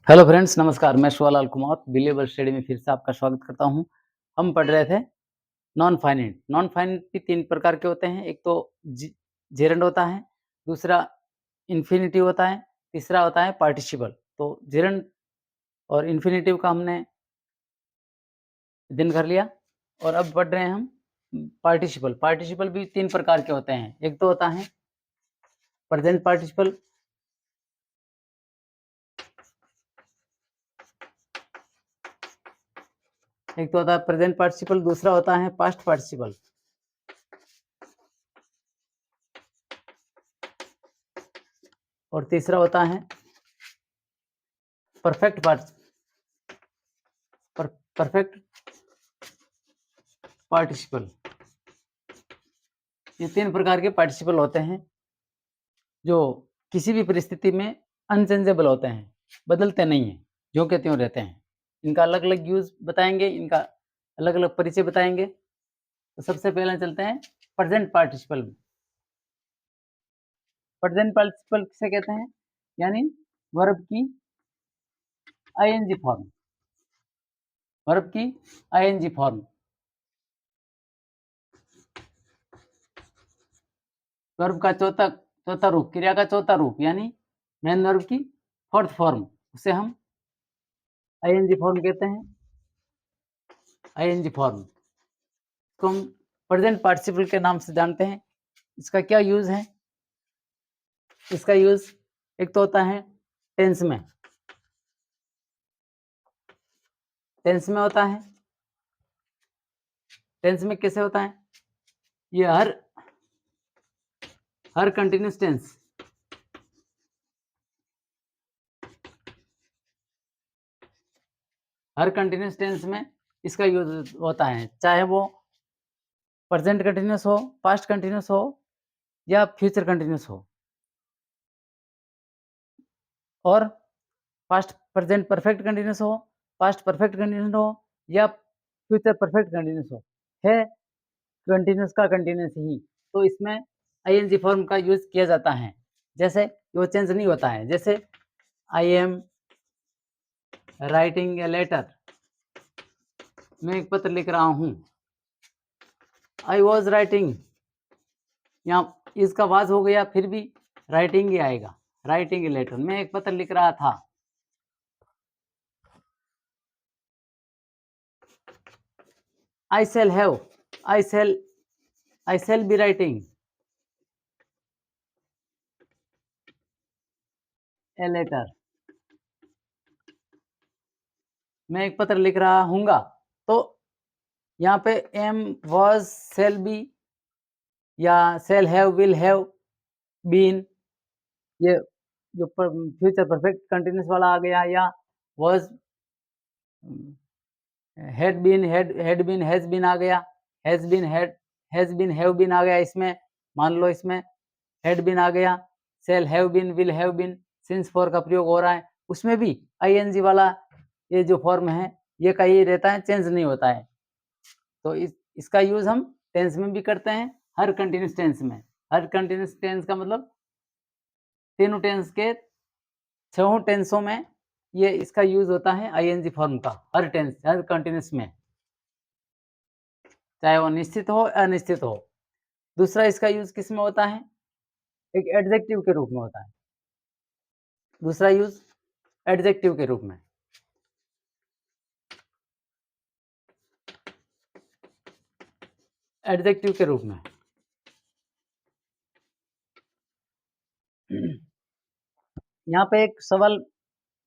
Hello friends, नमस्कार। मैं Shivlal Kumar believer study में फिर से आपका स्वागत करता हूं। हम पढ़ रहे थे नॉन फाइनाइट। नॉन फाइनाइट भी 3 प्रकार के होते हैं। एक तो जेरंड होता है, दूसरा इन्फिनिटिव होता है, तीसरा होता है पार्टिसिपल। तो जेरंड और इन्फिनिटिव का हमने अध्ययन कर लिया और अब पढ़ रहे हैं हम पार्टिसिपल। पार्टिसिपल भी 3 प्रकार के होते हैं। एक तो होता है प्रेजेंट पार्टिसिपल, एक तो होता है प्रेजेंट पार्टिसिपल, दूसरा होता है पास्ट पार्टिसिपल और तीसरा होता है परफेक्ट परफेक्ट पार्टिसिपल। ये 3 प्रकार के पार्टिसिपल होते हैं जो किसी भी परिस्थिति में अनचेंजेबल होते हैं, बदलते नहीं हैं, ज्यों के त्यों रहते हैं। इनका अलग-अलग यूज़ बताएँगे, इनका अलग-अलग परिचय बताएँगे। तो सबसे पहले चलते हैं प्रेजेंट पार्टिसिपल में। प्रेजेंट पार्टिसिपल किसे कहते हैं? यानी वर्ब की आईएनजी फॉर्म, वर्ब की आईएनजी फॉर्म। वर्ब का चौथा रूप, क्रिया का चौथा रूप यानी मेन वर्ब की फोर्थ फॉर्म, उसे हम आईएनजी फॉर्म कहते हैं। आईएनजी फॉर्म को हम प्रेजेंट पार्टिसिपल के नाम से जानते हैं। इसका क्या यूज़ है? इसका यूज़ एक तो होता है टेंस में, टेंस में होता है। टेंस में कैसे होता है? ये हर कंटीन्यूअस टेंस, हर कंटीन्यूअस टेंस में इसका यूज़ होता है, चाहे वो प्रेजेंट कंटीन्यूअस हो, पास्ट कंटीन्यूअस हो या फ्यूचर कंटीन्यूअस हो। और पास्ट प्रेजेंट परफेक्ट कंटीन्यूअस हो, पास्ट परफेक्ट कंटीन्यूअस हो या फ्यूचर परफेक्ट कंटीन्यूअस हो, है कंटीन्यूअस का कंटीन्यूअस ही। तो इसमें आईएनजी फॉर्म का यूज़ किया जाता है। जैसे वो चेंज नहीं होता है। जैसे I am writing a letter, मैं एक पत्र लिख रहा हूँ। आई वाज राइटिंग, यहाँ इसका वाज हो गया, फिर भी राइटिंग ही आएगा। राइटिंग ए लेटर, मैं एक पत्र लिख रहा था। I shall have, I shall be writing a letter, मैं एक पत्र लिख रहा हूँगा। तो यहाँ पे एम, वाज, शैल बी या shall have, will have, been, ये जो फ्यूचर परफेक्ट कंटीन्यूअस वाला आ गया, या was, had been, has been आ गया, हैज़ बीन, हैव बीन आ गया। इसमें मान लो इसमें हैड बीन आ गया, shall have been, will have been, since for का प्रयोग हो रहा है, उसमें भी आईएनजी वाला ये जो फॉर्म है, ये का ये रहता है, चेंज नहीं होता है। तो इसका यूज़ हम टेंस में भी करते हैं, हर कंटीन्यूअस टेंस में। हर कंटीन्यूअस टेंस का मतलब तीनों टेंस के, छहों टेंसों में ये इसका यूज़ होता है आईएनजी फॉर्म का, हर टेंस, हर कंटीन्यूअस में, चाहे वो निश्चित हो, अनिश्चित हो। दूसरा इसका यूज़ किस में होता है? एक एडजेक्टिव के रूप में होता है। दूसरा यूज़ एडजेक्टिव के रूप में। एडजेक्टिव के रूप में। यहाँ पे एक सवाल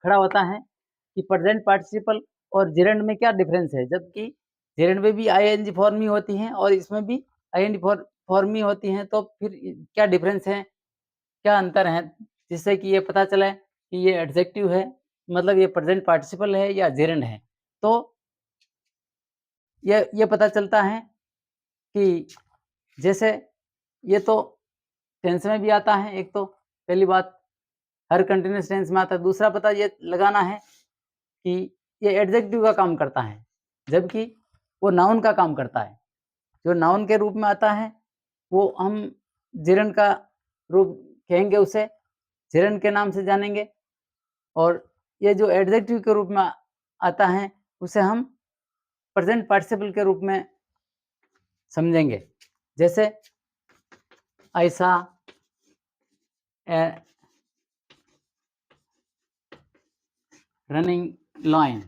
खड़ा होता है कि प्रेजेंट पार्टिसिपल और जेरेंड में क्या डिफरेंस है? जबकि जेरेंड में भी आईएनजी फॉर्म ही होती हैं और इसमें भी आईएनजी फॉर्म ही होती हैं, तो फिर क्या डिफरेंस है? क्या अंतर है? जिससे कि ये पता चले कि ये एडजेक्टिव है, मतलब ये प्रेजेंट पार्टिसिपल है या जेरेंड है। तो ये पता चलता है कि जैसे ये तो टेंस में भी आता है, एक तो पहली बात हर कंटीन्यूअस टेंस में आता है। दूसरा पता ये लगाना है कि ये एडजेक्टिव का काम करता है, जबकि वो नाउन का काम करता है। जो नाउन के रूप में आता है, वो हम जेरंड का रूप कहेंगे, उसे जेरंड के नाम से जानेंगे। और ये जो एडजेक्टिव के रूप में आता है उसे हम प्रेजेंट पार्टिसिपल के रूप में समझेंगे। जैसे ऐसा ए रनिंग लाइन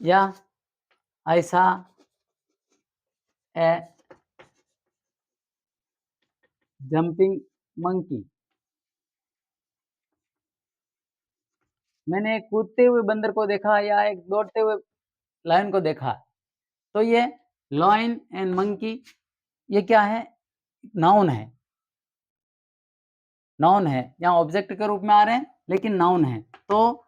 या ऐसा ए जंपिंग मंकी। मैंने एक कूदते हुए बंदर को देखा या एक दौड़ते हुए लायन को देखा। तो ये लायन एंड मंकी ये क्या है? नाउन है। नाउन है, यहाँ ऑब्जेक्ट के रूप में आ रहे हैं लेकिन नाउन है। तो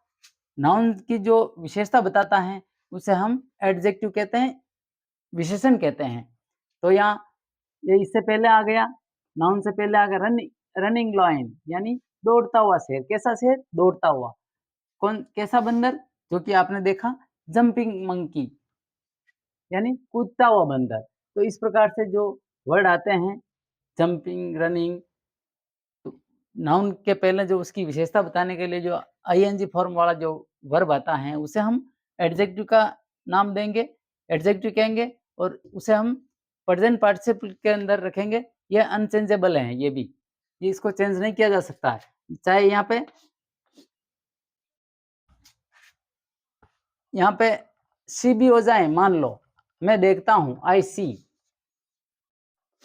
नाउन की जो विशेषता बताता है उसे हम एडजेक्टिव कहते हैं, विशेषण कहते हैं। तो यहाँ ये इससे पहले आ गया, नाउन से पहले आ गया रनिंग लायन यानी दौड़ता हुआ शेर। कैसा शेर? दौड़ता हुआ। कौन कैसा बंदर? जो कि आपने देखा जंपिंग मंकी यानी कूदता हुआ बंदर। तो इस प्रकार से जो वर्ड आते हैं जंपिंग, रनिंग, नाउन के पहले जो उसकी विशेषता बताने के लिए जो आईएनजी फॉर्म वाला जो वर्ब आता है उसे हम एडजेक्टिव का नाम देंगे, एडजेक्टिव कहेंगे और उसे हम प्रेजेंट पार्टिसिपल के अंदर रखेंगे। ये अनचेंजेबल है, ये भी, ये इसको चेंज नहीं किया जा सकता है। चाहे यहाँ पे सी भी हो जाए, मान लो मैं देखता हूँ आई सी,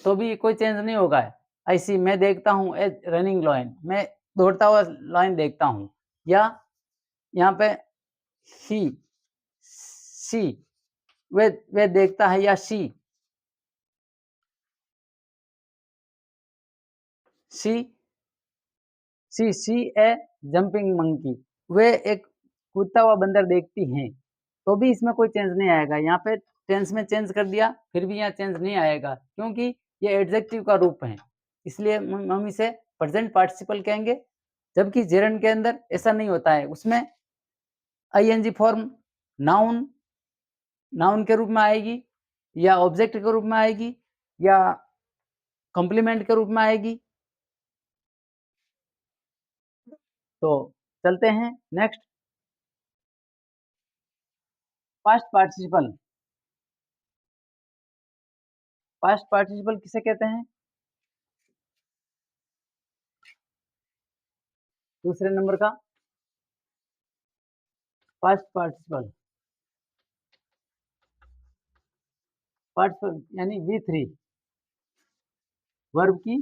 तो भी कोई चेंज नहीं होगा। आई सी मैं देखता हूँ ए रनिंग लाइन, मैं दौड़ता हुआ लाइन देखता हूँ। या यहाँ पे ही सी वे देखता है, या सी सी सी ए जंपिंग मंकी, वे एक कूदता हुआ बंदर देखती हैं। तो भी इसमें कोई चेंज नहीं आएगा। यहाँ पे टेंस में चेंज कर दिया फिर भी यहाँ चेंज नहीं आएगा, क्योंकि ये एडजेक्टिव का रूप है, इसलिए हम इसे प्रेजेंट पार्टिसिपल कहेंगे। जबकि जेरंड के अंदर ऐसा नहीं होता है, उसमें आईएनजी फॉर्म नाउन नाउन के रूप में आएगी या ऑब्जेक्ट के रूप में आएगी या कॉम्प्लीमेंट के रूप में आएगी। तो चलते हैं next, past participle. Past participle किसे कहते हैं? दूसरे नंबर का पास्ट पार्टिसिपल, पार्टिसिपल यानी V3 वर्ब की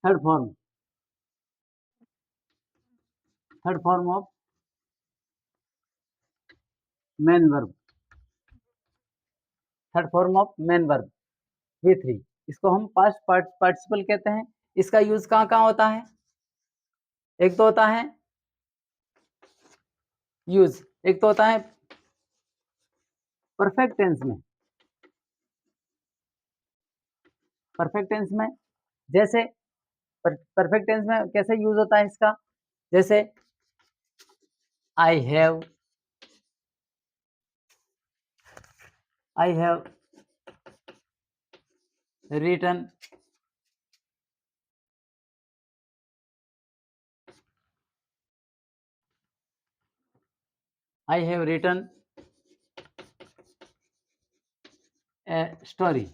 third form of main verb, third form of main verb V3। इसको हम पास्ट पार्टिसिपल कहते हैं। इसका यूज कहाँ कहाँ होता है? एक तो होता है यूज, एक तो होता है परफेक्ट टेंस में। परफेक्ट टेंस में जैसे परफेक्ट टेंस में कैसे यूज होता है इसका? जैसे I have written a story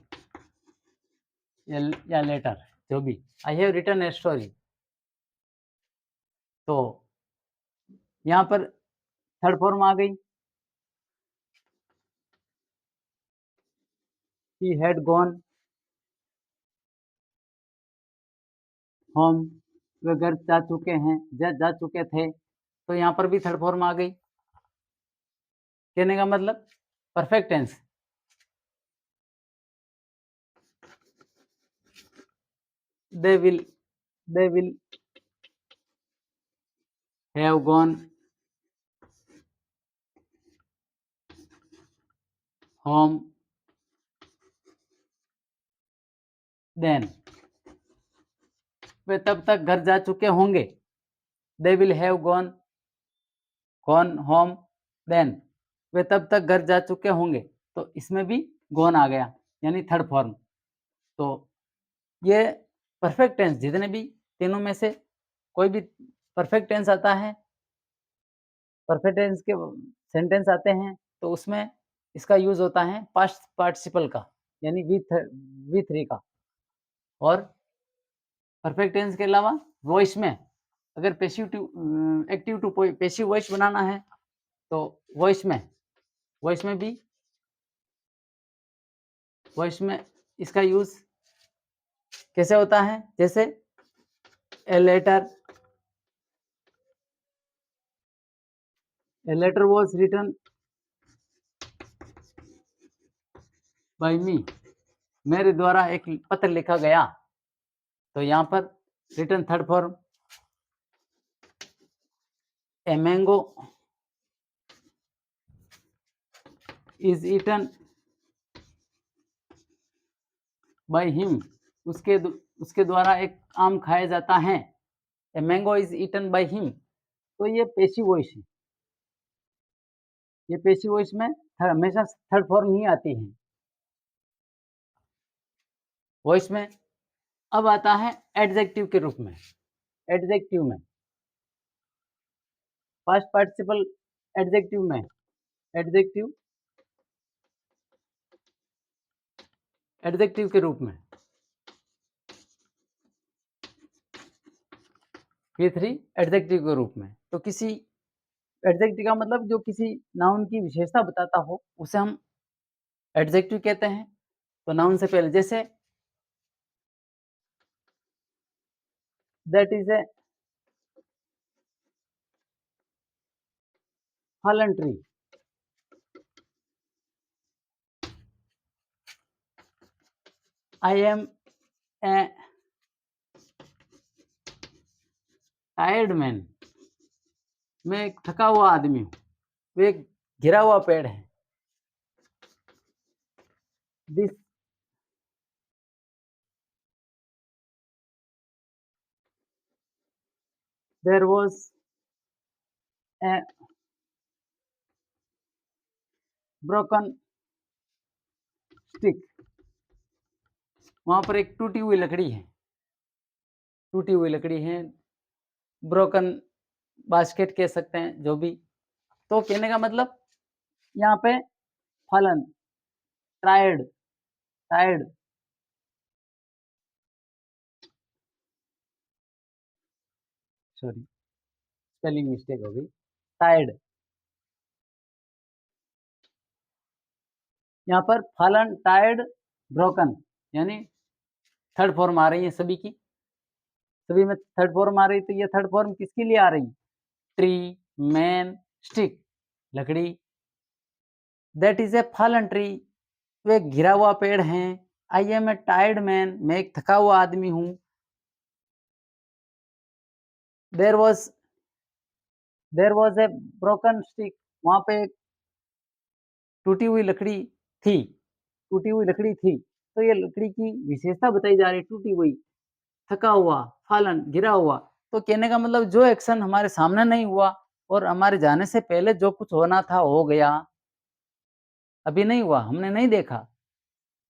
या लेटर, जो भी, I have written a story. तो यहाँ पर थर्ड फॉर्म आ गई, he had gone home, वे घर जा चुके हैं, जा चुके थे। तो यहाँ पर भी थर्ड फॉर्म आ गई। कहने का मतलब perfect tense. they will have gone home then, वे तब तक घर जा चुके होंगे। they will have gone home then, वे तब तक घर जा चुके होंगे। तो इसमें भी gone आ गया यानी थर्ड फॉर्म। तो ये परफेक्ट टेंस जितने भी तीनों में से कोई भी परफेक्ट टेंस आता है, परफेक्ट टेंस के सेंटेंस आते हैं, तो उसमें इसका यूज़ होता है पास्ट पार्टिसिपल का, यानी वी थ्री का। और परफेक्ट टेंस के अलावा वॉइस में अगर passive to active to passive voice बनाना है, तो वॉइस में भी वॉइस में इसका यूज़ कैसे होता है? जैसे a letter was written by me, मेरे द्वारा एक पत्र लिखा गया। तो यहाँ पर written third form, a mango is eaten by him, उसके द्वारा एक आम खाया जाता है। A mango is eaten by him, तो ये पैसिव वॉइस है। ये पैसिव वॉइस में हमेशा थर्ड फॉर्म ही आती है वॉइस में। अब आता है एडजेक्टिव के रूप में। एडजेक्टिव में पास्ट पार्टिसिपल एडजेक्टिव में एडजेक्टिव एडजेक्टिव के रूप में P3 एडजेक्टिव के रूप में। तो किसी एडजेक्टिव का मतलब जो किसी नाउन की विशेषता बताता हो, उसे हम एडजेक्टिव कहते हैं। तो नाउन से पहले जैसे that is a fallen tree, I am a tired man, मैं एक थका हुआ आदमी हूँ। वो एक घिरा हुआ पेड़ है। This there was a broken stick, वहां पर एक टूटी हुई लकड़ी है। टूटी हुई लकड़ी है, ब्रोकन बास्केट कह सकते हैं, जो भी। तो कहने का मतलब यहाँ पे फलन tired tired sorry spelling mistake हो गई, टायर्ड। यहाँ पर फलन टायर्ड ब्रोकन, यानी थर्ड फॉर्म आ रही है सभी की। सभी में थर्ड फॉर्म आ रही, तो ये थर्ड फॉर्म किसके लिए आ रही? ट्री, मैन, स्टिक, लकड़ी। That is a fallen tree, वो एक घिरा हुआ पेड़ है। I am a tired man, मैं एक थका हुआ आदमी हूँ। There was there was a broken stick, वहां पे एक टूटी हुई लकड़ी थी। टूटी हुई लकड़ी थी, तो ये लकड़ी की विशेषता बताई जा रही, टूटी हुई, थका हुआ, फालन, गिरा हुआ। तो कहने का मतलब जो एक्शन हमारे सामने नहीं हुआ और हमारे जाने से पहले जो कुछ होना था हो गया, अभी नहीं हुआ, हमने नहीं देखा,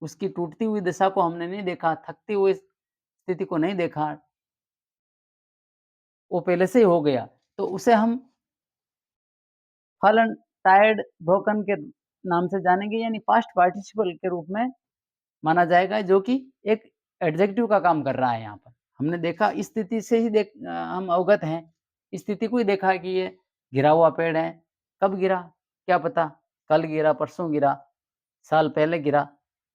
उसकी टूटती हुई दशा को हमने नहीं देखा, थकती हुई स्थिति को नहीं देखा, वो पहले से ही हो गया। तो उसे हम फॉलन, टायर्ड, ब्रोकन के नाम से जानेंगे, यानी पास्ट पार्टिसिपल के रूप में माना जाएगा, जो कि एक एडजेक्टिव का काम कर रहा है यहाँ पर। हमने देखा, इस स्थिति से ही हम अवगत हैं, इस स्थिति को ही देखा है कि ये गिरा हुआ पेड़ है। कब गिरा? क्या पता, कल गिरा, परसों गिरा, साल पहले गिरा,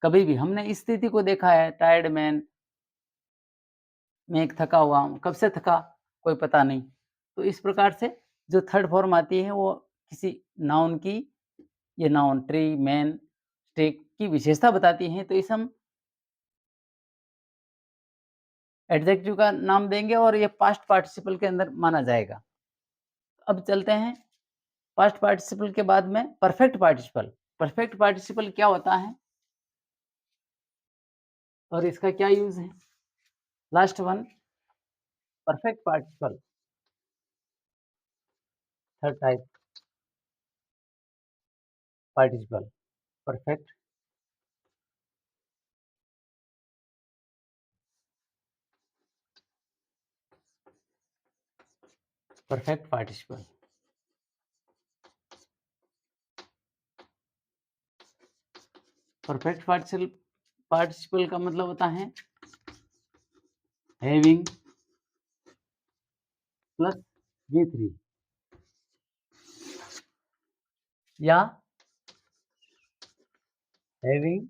कभी भी हमने इस स्थिति को देखा है। टायर्ड मैन, मैं एक थका हुआ हूँ। कब से थका? कोई पता नहीं। तो इस प्रकार से जो थर्ड फॉर्म आती है, वो किसी नाउन की, ये नाउन ट्री, मैन, स्टिक की विशेषता बताती है, तो इसे हम एडजेक्टिव का नाम देंगे और ये पास्ट पार्टिसिपल के अंदर माना जाएगा। अब चलते हैं पास्ट पार्टिसिपल के बाद में परफेक्ट पार्टिसिपल। परफेक्ट पार्टिसिपल क्या होता है और इसका क्या यूज है? Last one, perfect participle, third type participle, perfect perfect participle. Perfect participle का मतलब होता है हैविंग प्लस V3 या having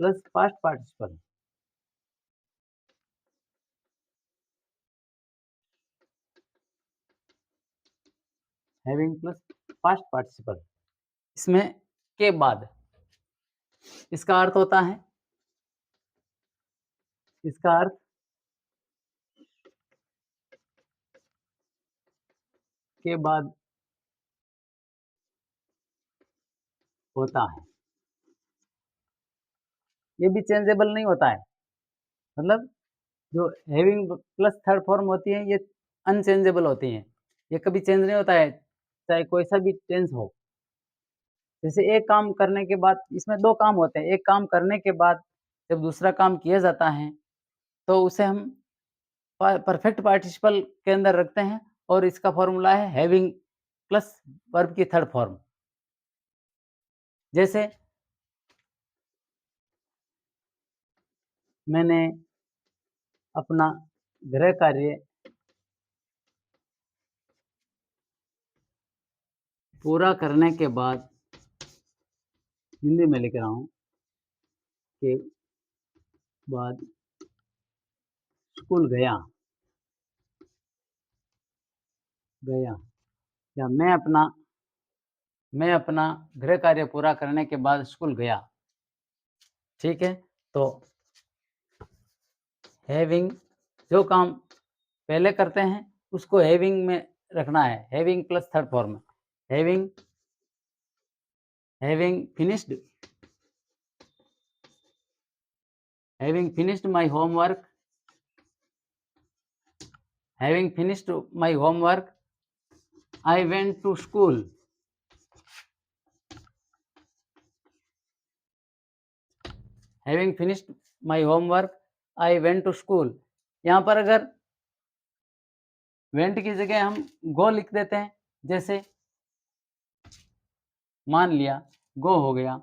plus past participle. Having plus past participle, इसमें के बाद इसका अर्थ होता है, इसका अर्थ के बाद होता है, ये भी चेंजेबल नहीं होता है। मतलब जो हैविंग प्लस थर्ड फॉर्म होती है ये अनचेंजेबल होती हैं, ये कभी चेंज नहीं होता है, चाहे कोई सा भी टेंस हो। जैसे एक काम करने के बाद, इसमें 2 काम होते हैं, एक काम करने के बाद जब दूसरा काम किया जाता है, तो उसे हम परफेक्ट पार्टिसिपल के अंदर रखते हैं और इसका फॉर्मूला है हैविंग प्लस वर्ब की थर्ड फॉर्म। जैसे मैंने अपना गृह कार्य पूरा करने के बाद, हिंदी में लिख रहा हूँ, के बाद स्कूल गया या मैं अपना गृह कार्य पूरा करने के बाद स्कूल गया। ठीक है, तो हैविंग जो काम पहले करते हैं उसको हैविंग में रखना है, having plus third form. Having finished my homework, I went to school. Having finished my homework I went to school. यहाँ पर अगर वेंट की जगह हम गो लिख देते हैं, जैसे मान लिया गो हो गया,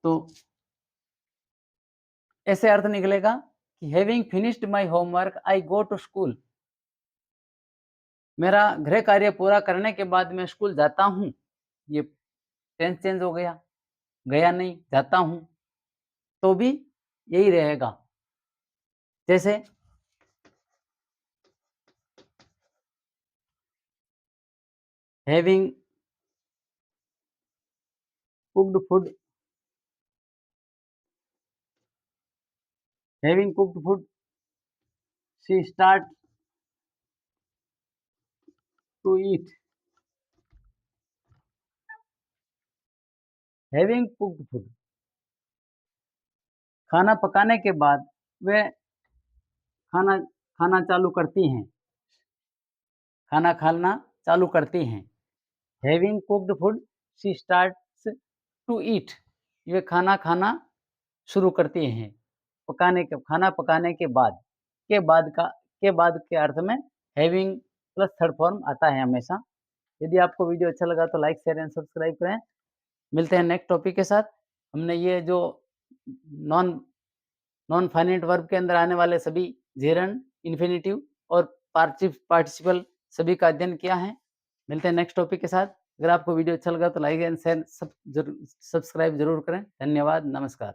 तो ऐसे अर्थ निकलेगा कि having finished my homework I go to school. मेरा गृह कार्य पूरा करने के बाद मैं स्कूल जाता हूँ। ये टेंस चेंज हो गया, गया नहीं, जाता हूँ, तो भी यही रहेगा। जैसे having cooked food, she start to eat. Having cooked food, खाना पकाने के बाद वे खाना चालू करती हैं, खाना खाना चालू करती हैं। Having cooked food she starts to eat, ये खाना खाना शुरू करती हैं, खाना पकाने के बाद, के बाद के अर्थ में हैविंग प्लस थर्ड फॉर्म आता है हमेशा। यदि आपको वीडियो अच्छा लगा तो लाइक, शेयर एंड सब्सक्राइब करें। मिलते हैं नेक्स्ट टॉपिक के साथ। हमने ये जो नॉन नॉन फाइनाइट वर्ब के अंदर आने वाले सभी जेरंड, इन्फिनिटिव और पार्टिसिपल सभी का अध्ययन किया है। मिलते हैं नेक्स्ट टॉपिक के साथ। अगर आपको वीडियो अच्छा लगा तो लाइक एंड शेयर सब्सक्राइब जरूर करें। धन्यवाद, नमस्कार।